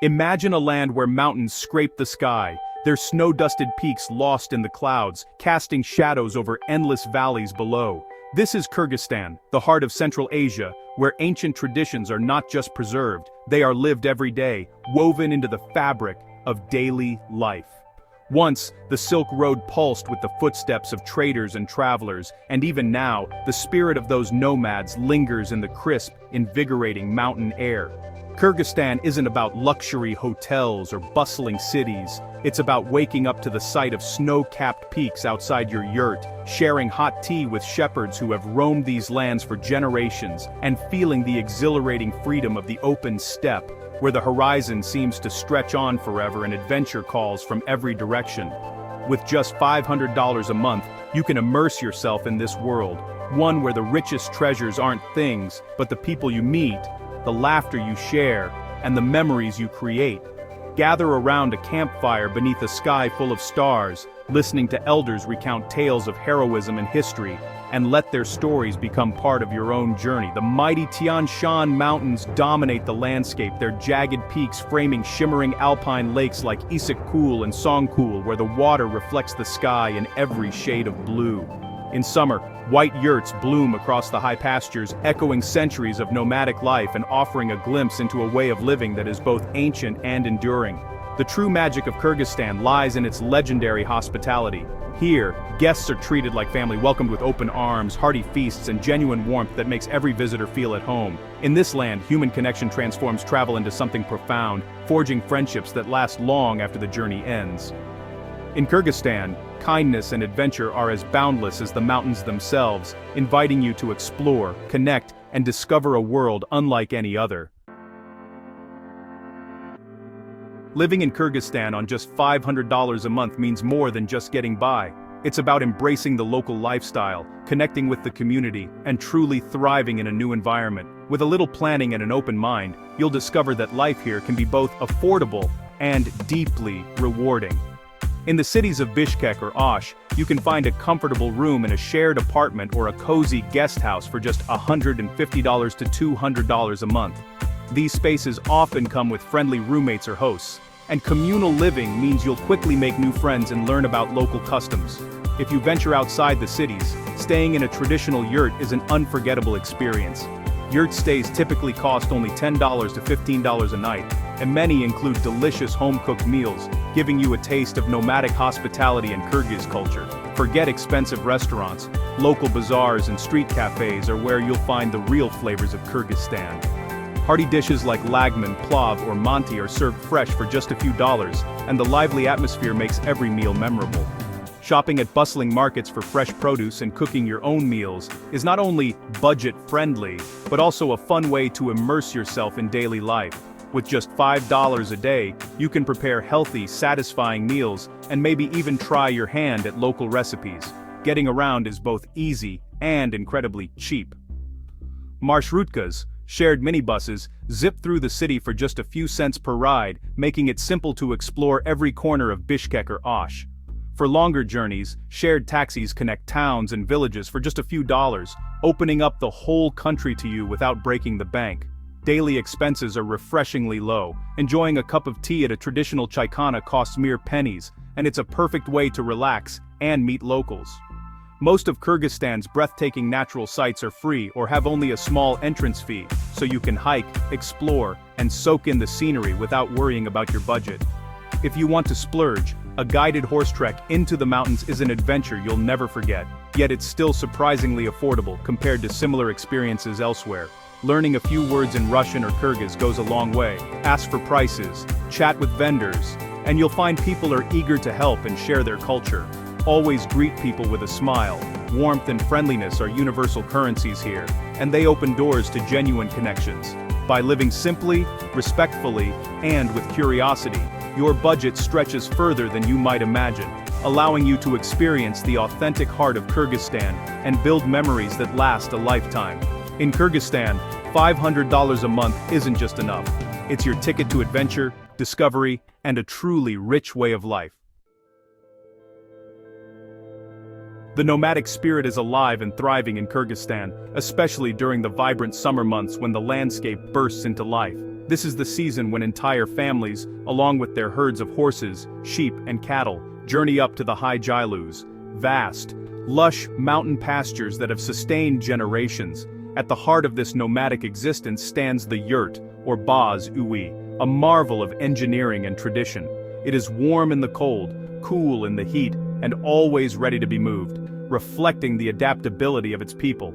Imagine a land where mountains scrape the sky, their snow-dusted peaks lost in the clouds, casting shadows over endless valleys below. This is Kyrgyzstan, the heart of Central Asia, where ancient traditions are not just preserved, they are lived every day, woven into the fabric of daily life. Once, the Silk Road pulsed with the footsteps of traders and travelers, and even now, the spirit of those nomads lingers in the crisp, invigorating mountain air. Kyrgyzstan isn't about luxury hotels or bustling cities, it's about waking up to the sight of snow-capped peaks outside your yurt, sharing hot tea with shepherds who have roamed these lands for generations, and feeling the exhilarating freedom of the open steppe, where the horizon seems to stretch on forever and adventure calls from every direction. With just $500 a month, you can immerse yourself in this world, one where the richest treasures aren't things, but the people you meet, the laughter you share, and the memories you create. Gather around a campfire beneath a sky full of stars, listening to elders recount tales of heroism and history, and let their stories become part of your own journey. The mighty Tian Shan Mountains dominate the landscape, their jagged peaks framing shimmering alpine lakes like Issyk-Kul and Songkul, where the water reflects the sky in every shade of blue. In summer, white yurts bloom across the high pastures, echoing centuries of nomadic life and offering a glimpse into a way of living that is both ancient and enduring. The true magic of Kyrgyzstan lies in its legendary hospitality. Here, guests are treated like family, welcomed with open arms, hearty feasts, and genuine warmth that makes every visitor feel at home. In this land, human connection transforms travel into something profound, forging friendships that last long after the journey ends. In Kyrgyzstan, kindness and adventure are as boundless as the mountains themselves, inviting you to explore, connect, and discover a world unlike any other. Living in Kyrgyzstan on just $500 a month means more than just getting by. It's about embracing the local lifestyle, connecting with the community, and truly thriving in a new environment. With a little planning and an open mind, you'll discover that life here can be both affordable and deeply rewarding. In the cities of Bishkek or Osh, you can find a comfortable room in a shared apartment or a cozy guest house for just $150 to $200 a month. These spaces often come with friendly roommates or hosts, and communal living means you'll quickly make new friends and learn about local customs. If you venture outside the cities, staying in a traditional yurt is an unforgettable experience. Yurt stays typically cost only $10 to $15 a night, and many include delicious home-cooked meals, giving you a taste of nomadic hospitality and Kyrgyz culture. Forget expensive restaurants, local bazaars and street cafes are where you'll find the real flavors of Kyrgyzstan. Hearty dishes like lagman, plav, or manti are served fresh for just a few dollars, and the lively atmosphere makes every meal memorable. Shopping at bustling markets for fresh produce and cooking your own meals is not only budget-friendly, but also a fun way to immerse yourself in daily life. With just $5 a day, you can prepare healthy, satisfying meals and maybe even try your hand at local recipes. Getting around is both easy and incredibly cheap. Marshrutkas, shared minibuses, zip through the city for just a few cents per ride, making it simple to explore every corner of Bishkek or Osh. For longer journeys, shared taxis connect towns and villages for just a few dollars, opening up the whole country to you without breaking the bank. Daily expenses are refreshingly low. Enjoying a cup of tea at a traditional chaikana costs mere pennies, and it's a perfect way to relax and meet locals. Most of Kyrgyzstan's breathtaking natural sights are free or have only a small entrance fee, so you can hike, explore, and soak in the scenery without worrying about your budget. If you want to splurge, a guided horse trek into the mountains is an adventure you'll never forget, yet it's still surprisingly affordable compared to similar experiences elsewhere. Learning a few words in Russian or Kyrgyz goes a long way. Ask for prices, chat with vendors, and you'll find people are eager to help and share their culture. Always greet people with a smile. Warmth and friendliness are universal currencies here, and they open doors to genuine connections. By living simply, respectfully, and with curiosity, your budget stretches further than you might imagine, allowing you to experience the authentic heart of Kyrgyzstan and build memories that last a lifetime. In Kyrgyzstan, $500 a month isn't just enough. It's your ticket to adventure, discovery, and a truly rich way of life. The nomadic spirit is alive and thriving in Kyrgyzstan, especially during the vibrant summer months when the landscape bursts into life. This is the season when entire families, along with their herds of horses, sheep, and cattle, journey up to the high Jailus, vast, lush mountain pastures that have sustained generations. At the heart of this nomadic existence stands the yurt, or baz ui, a marvel of engineering and tradition. It is warm in the cold, cool in the heat, and always ready to be moved, reflecting the adaptability of its people.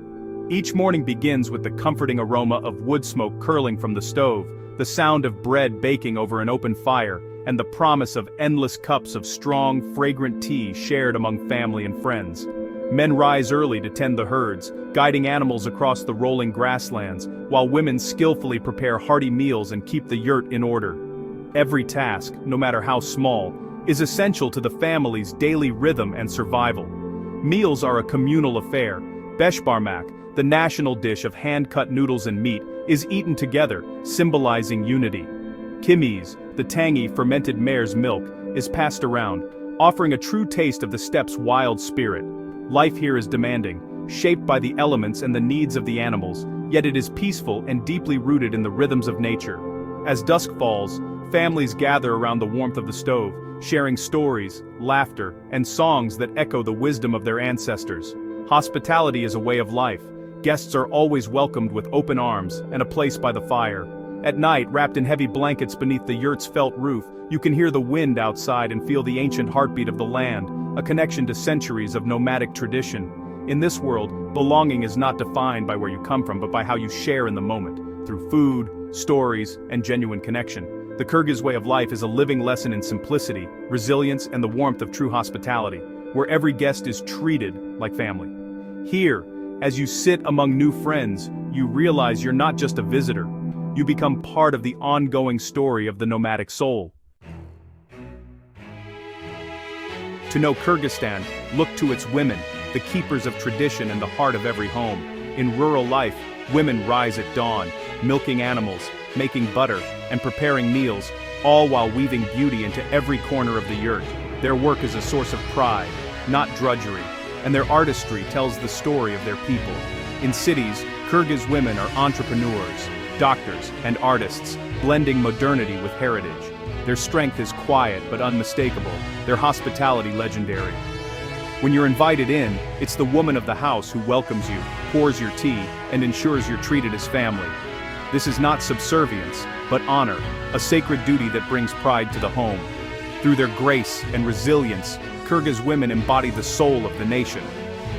Each morning begins with the comforting aroma of wood smoke curling from the stove, the sound of bread baking over an open fire, and the promise of endless cups of strong, fragrant tea shared among family and friends. Men rise early to tend the herds, guiding animals across the rolling grasslands, while women skillfully prepare hearty meals and keep the yurt in order. Every task, no matter how small, is essential to the family's daily rhythm and survival. Meals are a communal affair. Beshbarmak, the national dish of hand-cut noodles and meat, is eaten together, symbolizing unity. Kimis, the tangy fermented mare's milk, is passed around, offering a true taste of the steppe's wild spirit. Life here is demanding, shaped by the elements and the needs of the animals, yet it is peaceful and deeply rooted in the rhythms of nature. As dusk falls, families gather around the warmth of the stove, sharing stories, laughter, and songs that echo the wisdom of their ancestors. Hospitality is a way of life. Guests are always welcomed with open arms and a place by the fire. At night, wrapped in heavy blankets beneath the yurt's felt roof, you can hear the wind outside and feel the ancient heartbeat of the land, a connection to centuries of nomadic tradition. In this world, belonging is not defined by where you come from but by how you share in the moment, through food, stories, and genuine connection. The Kyrgyz way of life is a living lesson in simplicity, resilience, and the warmth of true hospitality, where every guest is treated like family. Here, as you sit among new friends, you realize you're not just a visitor. You become part of the ongoing story of the nomadic soul. To know Kyrgyzstan, look to its women, the keepers of tradition and the heart of every home. In rural life, women rise at dawn, milking animals, making butter, and preparing meals, all while weaving beauty into every corner of the yurt. Their work is a source of pride, not drudgery, and their artistry tells the story of their people. In cities, Kyrgyz women are entrepreneurs, doctors, and artists, blending modernity with heritage. Their strength is quiet but unmistakable, their hospitality legendary. When you're invited in, it's the woman of the house who welcomes you, pours your tea, and ensures you're treated as family. This is not subservience, but honor, a sacred duty that brings pride to the home. Through their grace and resilience, Kyrgyz women embody the soul of the nation.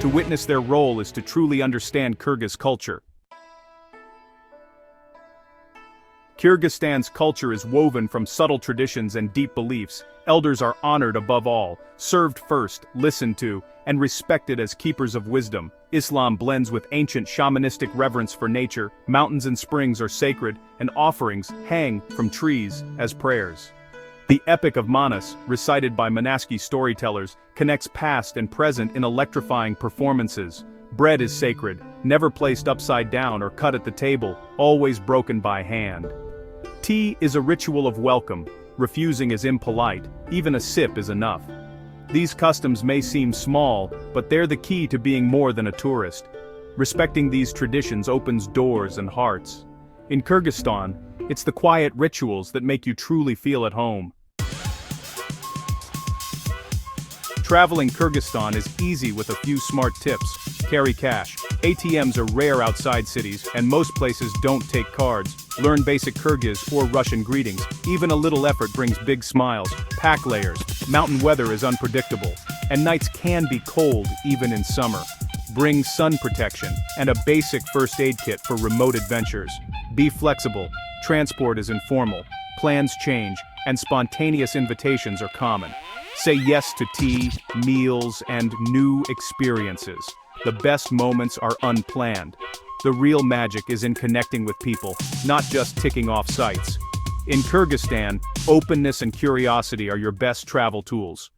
To witness their role is to truly understand Kyrgyz culture. Kyrgyzstan's culture is woven from subtle traditions and deep beliefs. Elders are honored above all, served first, listened to, and respected as keepers of wisdom. Islam blends with ancient shamanistic reverence for nature. Mountains and springs are sacred, and offerings hang from trees as prayers. The Epic of Manas, recited by Manaski storytellers, connects past and present in electrifying performances. Bread is sacred, never placed upside down or cut at the table, always broken by hand. Tea is a ritual of welcome. Refusing is impolite, even a sip is enough. These customs may seem small, but they're the key to being more than a tourist. Respecting these traditions opens doors and hearts. In Kyrgyzstan, it's the quiet rituals that make you truly feel at home. Traveling Kyrgyzstan is easy with a few smart tips. Carry cash. ATMs are rare outside cities, and most places don't take cards. Learn basic Kyrgyz or Russian greetings. Even a little effort brings big smiles. Pack layers. Mountain weather is unpredictable, and nights can be cold even in summer. Bring sun protection and a basic first aid kit for remote adventures. Be flexible. Transport is informal. Plans change, and spontaneous invitations are common. Say yes to tea, meals, and new experiences. The best moments are unplanned. The real magic is in connecting with people, not just ticking off sites. In Kyrgyzstan, openness and curiosity are your best travel tools.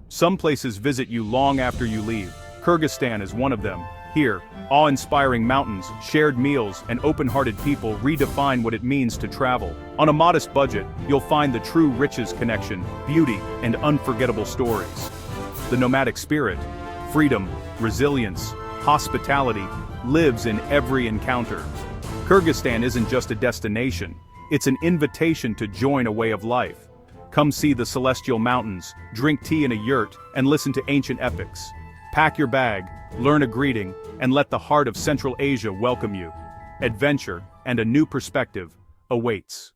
Some places visit you long after you leave. Kyrgyzstan is one of them. Here, awe-inspiring mountains, shared meals, and open-hearted people redefine what it means to travel. On a modest budget, you'll find the true riches connection, beauty, and unforgettable stories. The nomadic spirit, freedom, resilience, hospitality, lives in every encounter. Kyrgyzstan isn't just a destination, it's an invitation to join a way of life. Come see the celestial mountains, drink tea in a yurt, and listen to ancient epics. Pack your bag, learn a greeting, and let the heart of Central Asia welcome you. Adventure and a new perspective awaits.